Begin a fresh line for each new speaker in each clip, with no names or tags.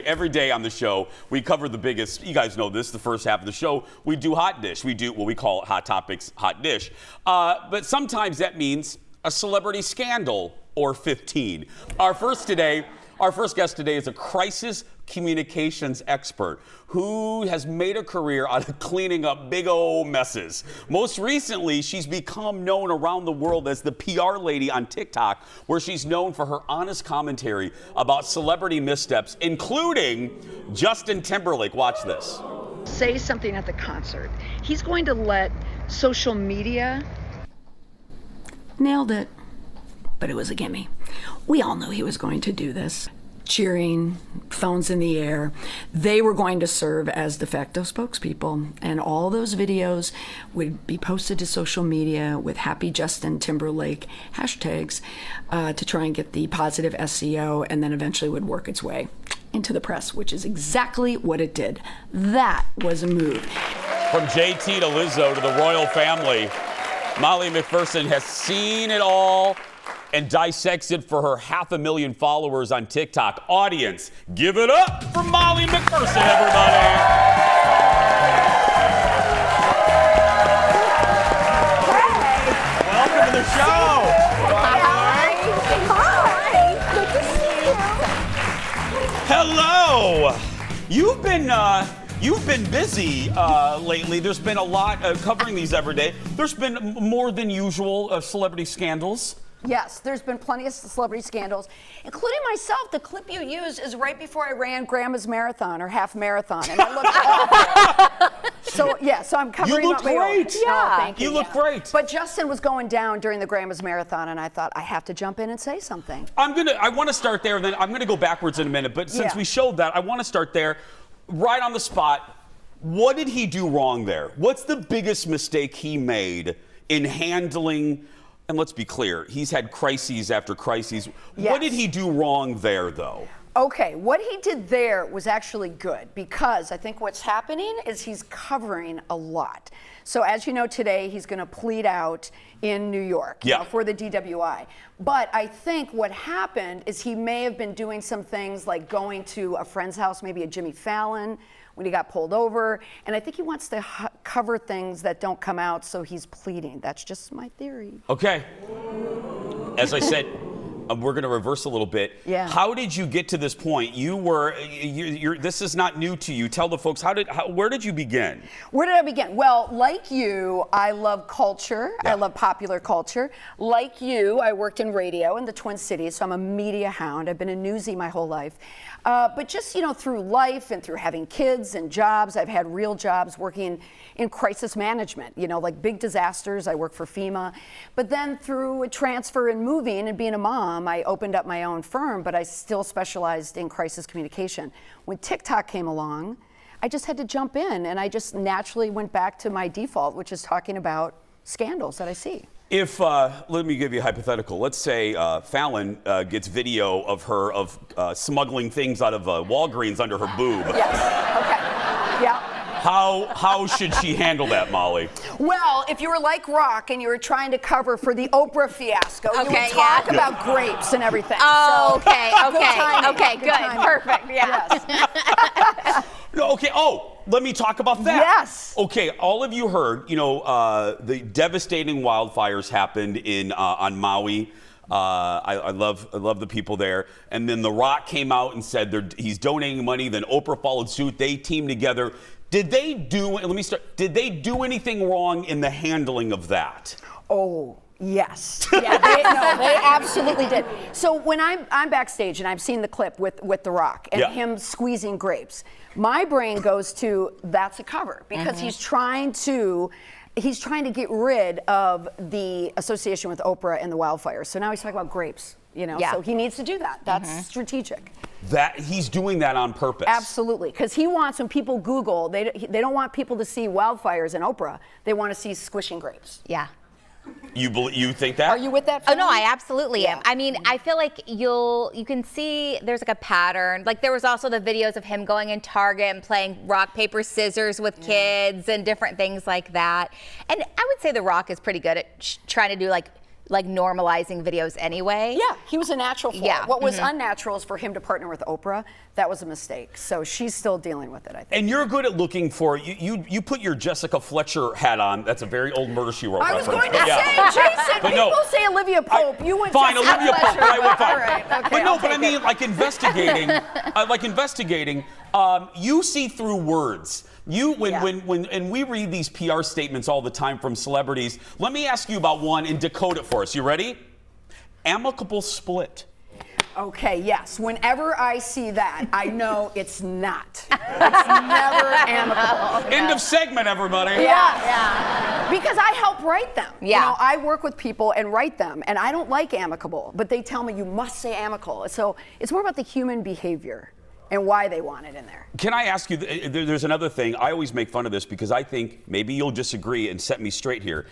every day on the show, we cover the biggest, you guys know this, the first half of the show, we do Hot Dish. We do what we call Hot Topics, Hot Dish. But sometimes that means a celebrity scandal or 15. Our first guest today is a crisis communications expert who has made a career out of cleaning up big old messes. Most recently, she's become known around the world as the PR lady on TikTok, where she's known for her honest commentary about celebrity missteps, including Justin Timberlake. Watch this.
Say something at the concert. He's going to let social media...
Nailed it. But it was a gimme. We all knew he was going to do this. Cheering, phones in the air. They were going to serve as de facto spokespeople, and all those videos would be posted to social media with Happy Justin Timberlake hashtags to try and get the positive SEO, and then eventually would work its way into the press, which is exactly what it did. That was a move.
From JT to Lizzo to the royal family, Molly McPherson has seen it all and dissects it for her 500,000 followers on TikTok. Audience, give it up for Molly McPherson, everybody.
Hey.
Welcome to the show.
Hi. Good to see you.
Hello. You've been busy lately. There's been a lot covering these every day. There's been more than usual celebrity scandals.
Yes, there's been plenty of celebrity scandals, including myself. The clip you used is right before I ran Grandma's marathon or half marathon, and I looked awful. So I'm covering.
You look great.
Yeah, thank you.
You look great.
But Justin was going down during the Grandma's marathon, and I thought I have to jump in and say something.
I want to start there, and then I'm gonna go backwards in a minute. But since we showed that, I want to start there, right on the spot. What did he do wrong there? What's the biggest mistake he made in handling? And let's be clear, he's had crises after crises.
Yes.
What did he do wrong there, though?
Okay, what he did there was actually good, because I think what's happening is he's covering a lot. So as you know, today he's going to plead out in New York for the DWI. But I think what happened is he may have been doing some things like going to a friend's house, maybe a Jimmy Fallon, when he got pulled over. And I think he wants to cover things that don't come out, so he's pleading. That's just my theory.
Okay. As I said, we're going to reverse a little bit.
Yeah.
How did you get to this point? This is not new to you. Tell the folks, where did you begin?
Where did I begin? Well, like you, I love culture.
Yeah.
I love popular culture. Like you, I worked in radio in the Twin Cities, so I'm a media hound. I've been a newsie my whole life. But just, through life and through having kids and jobs, I've had real jobs working in crisis management, like big disasters. I work for FEMA. But then through a transfer and moving and being a mom, I opened up my own firm, but I still specialized in crisis communication. When TikTok came along, I just had to jump in, and I just naturally went back to my default, which is talking about scandals that I see.
If, let me give you a hypothetical. Let's say Fallon gets video of her smuggling things out of Walgreens under her boob.
Yes, okay, yeah.
How should she handle that, Molly?
Well, if you were like Rock and you were trying to cover for the Oprah fiasco, you would talk about grapes and everything.
Oh,
so,
okay, good,
timing.
perfect, yeah.
Yes.
No, okay. Oh, let me talk about that.
Yes.
Okay, all of you heard, the devastating wildfires happened on Maui. I love the people there. And then The Rock came out and said he's donating money. Then Oprah followed suit. They teamed together. Did they do anything wrong in the handling of that?
Oh, yes. Yeah, they absolutely did. So when I'm backstage and I've seen the clip with The Rock and him squeezing grapes, my brain goes to, that's a cover, because he's trying to get rid of the association with Oprah and the wildfires. So now he's talking about grapes, so he needs to do that. That's strategic.
That he's doing that on purpose.
Absolutely, because he wants, when people Google, they don't want people to see wildfires and Oprah. They want to see squishing grapes.
Yeah.
You think that?
Are you with that?
Oh no, I absolutely am. I mean, I feel like you can see there's like a pattern. Like there was also the videos of him going in Target and playing rock, paper, scissors with kids and different things like that. And I would say The Rock is pretty good at trying to do like
like normalizing videos anyway.
Yeah, he was a natural for it.
Yeah.
What was unnatural is for him to partner with Oprah. That was a mistake. So she's still dealing with it, I think.
And you're good at looking for, you put your Jessica Fletcher hat on. That's a very old Murder, She Wrote
I was
reference.
going to say, Jason,
But
people
no,
say Olivia Pope. You went
fine,
Jessica
Olivia Pope,
Fletcher.
but I went fine.
All right, okay,
but no,
I'll
but I
take
mean,
it.
like investigating, you see through words. When we read these PR statements all the time from celebrities, let me ask you about one and decode it for us. You ready? Amicable split.
Okay, yes. Whenever I see that, I know it's not. It's never amicable.
End of segment, everybody.
Yeah. Because I help write them.
Yeah.
You know, I work with people and write them, and I don't like amicable, but they tell me you must say amicable. So it's more about the human behavior and why they want it in there.
Can I ask you, there's another thing. I always make fun of this because I think maybe you'll disagree and set me straight here,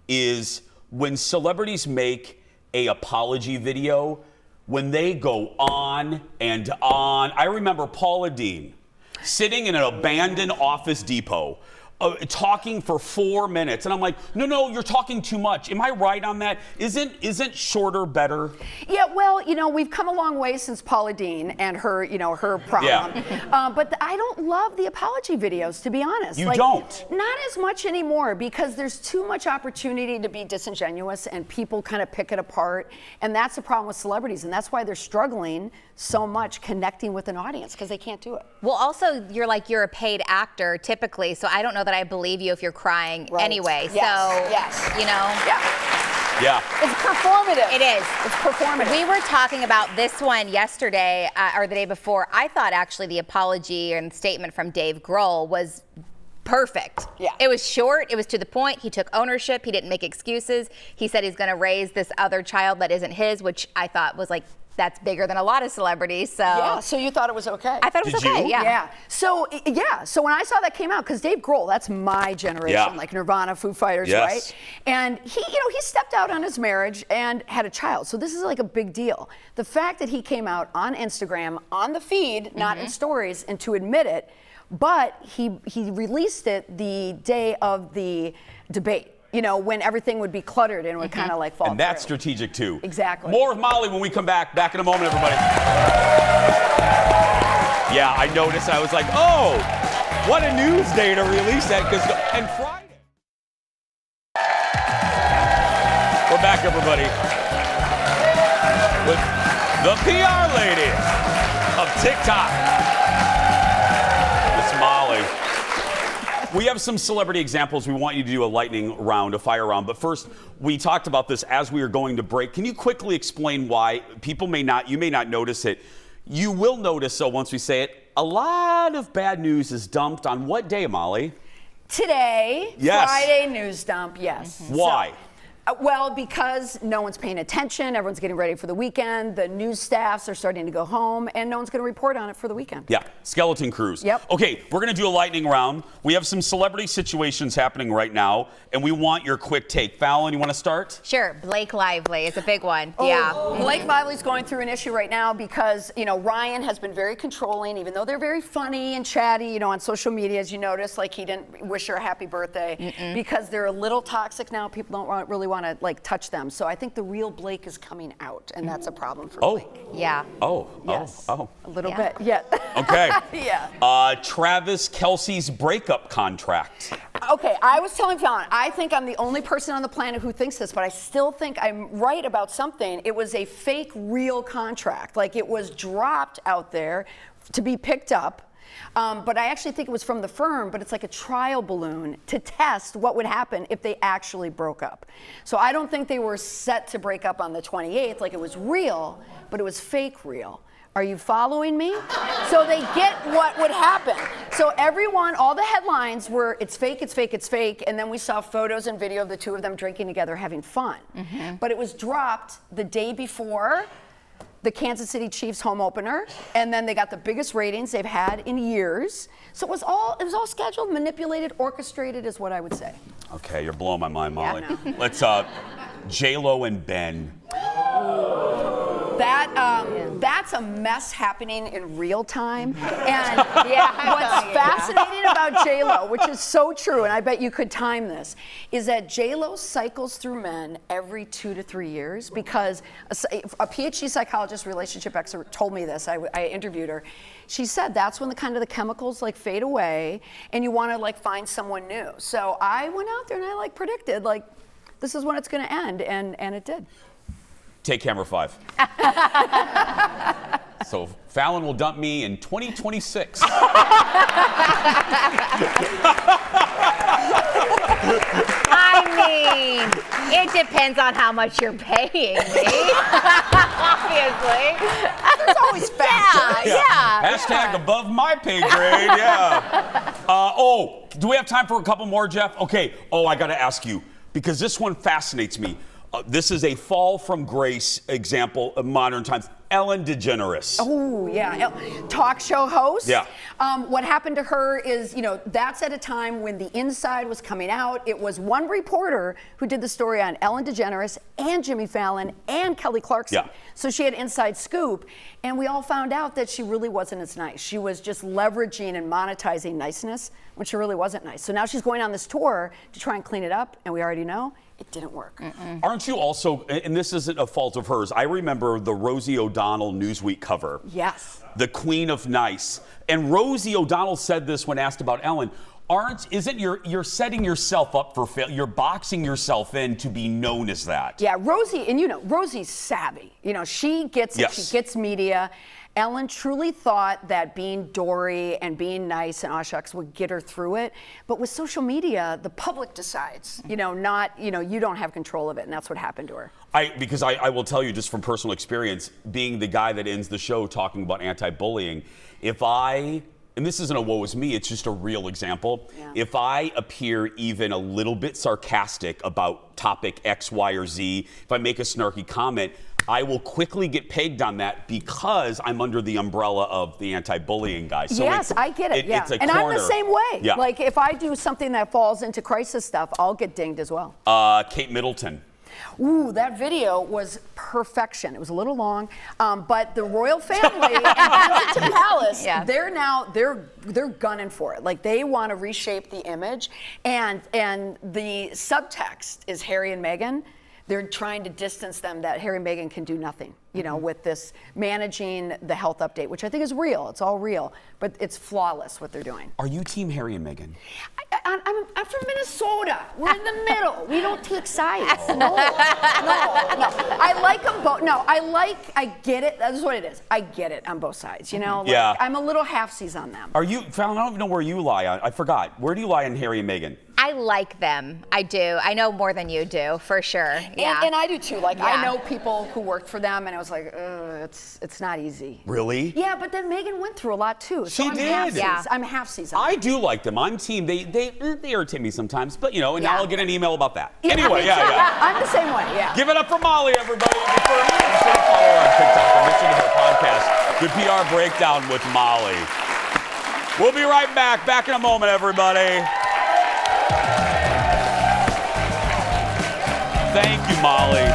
is when celebrities make a apology video, when they go on and on. I remember Paula Deen sitting in an abandoned Office Depot talking for 4 minutes, and I'm like, no, you're talking too much. Am I right on that? Isn't shorter better?
Yeah, well, you know, we've come a long way since Paula Deen and her, her problem.
Yeah.
But I don't love the apology videos, to be honest.
You don't?
Not as much anymore, because there's too much opportunity to be disingenuous, and people kind of pick it apart. And that's the problem with celebrities, and that's why they're struggling so much connecting with an audience, because they can't do it.
Well, also, you're a paid actor typically, so I don't know that I believe you if you're crying anyway.
Yes.
So,
Yes.
you know.
Yeah.
It's performative.
It is.
It's performative.
We were talking about this one yesterday, or the day before. I thought actually the apology and statement from Dave Grohl was perfect.
Yeah.
It was short. It was to the point. He took ownership. He didn't make excuses. He said he's going to raise this other child that isn't his, which I thought was like, that's bigger than a lot of celebrities. So
Yeah, so you thought it was okay?
I thought it was
Did
okay.
you?
Yeah.
So when I saw that came out, because Dave Grohl, that's my generation,
Yeah.
like Nirvana, Foo Fighters,
Yes.
right? And he stepped out on his marriage and had a child. So this is like a big deal. The fact that he came out on Instagram, on the feed, not in stories, and to admit it, but he released it the day of the debate. When everything would be cluttered and would kind of like fall
And that's
through.
strategic too.
Exactly.
More with Molly when we come back. Back in a moment, everybody. Yeah, I noticed. I was like, oh, what a news day to release that. And Friday. We're back, everybody, with the PR lady of TikTok, Miss Molly. We have some celebrity examples. We want you to do a lightning round, a fire round. But first, we talked about this as we were going to break. Can you quickly explain why you may not notice it? You will notice, so once we say it, a lot of bad news is dumped on what day, Molly?
Today,
Yes.
Friday news dump, yes.
Why?
Well, because no one's paying attention, everyone's getting ready for the weekend, the news staffs are starting to go home, and no one's going to report on it for the weekend.
Yeah, skeleton crews.
Yep.
Okay, we're going to do a lightning round. We have some celebrity situations happening right now, and we want your quick take. Fallon, you want to start?
Sure. Blake Lively is a big one.
Oh,
Yeah.
Blake Lively's going through an issue right now because, Ryan has been very controlling, even though they're very funny and chatty, on social media, as you notice, like he didn't wish her a happy birthday because they're a little toxic now. People don't really want to touch them. So I think the real Blake is coming out, and that's a problem for Blake.
Yeah.
Yes.
Oh.
A little bit, yeah.
Okay.
Yeah.
Travis Kelce's breakup contract.
Okay, I was telling Fallon, I think I'm the only person on the planet who thinks this, but I still think I'm right about something. It was a fake, real contract. Like, it was dropped out there to be picked up. But I actually think it was from the firm, but it's like a trial balloon to test what would happen if they actually broke up. So I don't think they were set to break up on the 28th, like it was real, but it was fake real. Are you following me? So they get what would happen. So all the headlines were, it's fake, it's fake, it's fake, and then we saw photos and video of the two of them drinking together having fun. But it was dropped the day before the Kansas City Chiefs home opener, and then they got the biggest ratings they've had in years. So it was all scheduled, manipulated, orchestrated, is what I would say.
Okay, you're blowing my mind, Molly.
Yeah,
Let's J-Lo and Ben.
That's a mess happening in real time. And what's fascinating about J-Lo, which is so true, and I bet you could time this, is that J-Lo cycles through men every 2 to 3 years because a PhD psychologist, relationship expert, told me this. I interviewed her. She said that's when the chemicals like fade away, and you want to like find someone new. So I went out there and I like predicted like this is when it's going to end, and it did.
Take camera 5. So Fallon will dump me in 2026.
I mean, it depends on how much you're paying me. Obviously.
There's always factors.
Yeah.
Hashtag above my pay grade, yeah. Do we have time for a couple more, Jeff? Okay. I got to ask you, because this one fascinates me. This is a fall from grace example of modern times. Ellen DeGeneres.
Oh, yeah. Talk show host.
Yeah.
What happened to her is, that's at a time when The Inside was coming out. It was one reporter who did the story on Ellen DeGeneres and Jimmy Fallon and Kelly Clarkson.
Yeah.
So she had inside scoop. And we all found out that she really wasn't as nice. She was just leveraging and monetizing niceness when she really wasn't nice. So now she's going on this tour to try and clean it up. And we already know it didn't work.
Aren't you also, and this isn't a fault of hers, I remember the Rosie O'Donnell Newsweek cover.
Yes.
The Queen of Nice. And Rosie O'Donnell said this when asked about Ellen. You're setting yourself up for failure. You're boxing yourself in to be known as that.
Yeah, Rosie, and Rosie's savvy. She gets it.
Yes.
She gets media. Ellen truly thought that being Dory and being nice and shucks would get her through it. But with social media, the public decides, you don't have control of it. And that's what happened to her.
Because I will tell you just from personal experience, being the guy that ends the show talking about anti-bullying, and this isn't a woe is me, it's just a real example.
Yeah.
If I appear even a little bit sarcastic about topic X, Y, or Z, if I make a snarky comment, I will quickly get pegged on that because I'm under the umbrella of the anti-bullying guy. So
yes, I get it. Yeah.
It's a
and
corner.
I'm the same way.
Yeah.
Like if I do something that falls into crisis stuff, I'll get dinged as well.
Kate Middleton.
Ooh, that video was perfection. It was a little long, but the royal family and Kensington Palace, they're gunning for it. Like they want to reshape the image, and the subtext is Harry and Meghan. They're trying to distance them that Harry and Meghan can do nothing, with this managing the health update, which I think is real. It's all real, but it's flawless what they're doing.
Are you team Harry and Meghan?
I'm from Minnesota. We're in the middle. We don't take sides. No. I like them both. No, I get it. That's what it is. I get it on both sides.
Yeah.
I'm a little halfsies on them.
Are you, Fallon, I don't even know where you lie on. I forgot. Where do you lie on Harry and Meghan?
I like them. I do. I know more than you do, for sure. Yeah.
And I do too. Like I know people who worked for them, and I was like, it's not easy.
Really?
Yeah, but then Meghan went through a lot too. So
She
I'm
did.
halfsies.
Yeah.
I'm halfsies.
I do like them. I'm team. They irritate me sometimes, but and now I'll get an email about that.
Yeah,
Anyway,
I'm the same way. Yeah.
Give it up for Molly, everybody. Be sure to follow her on TikTok and listen to her podcast, The PR Breakdown with Molly. We'll be right back. Back in a moment, everybody. Thank you, Molly.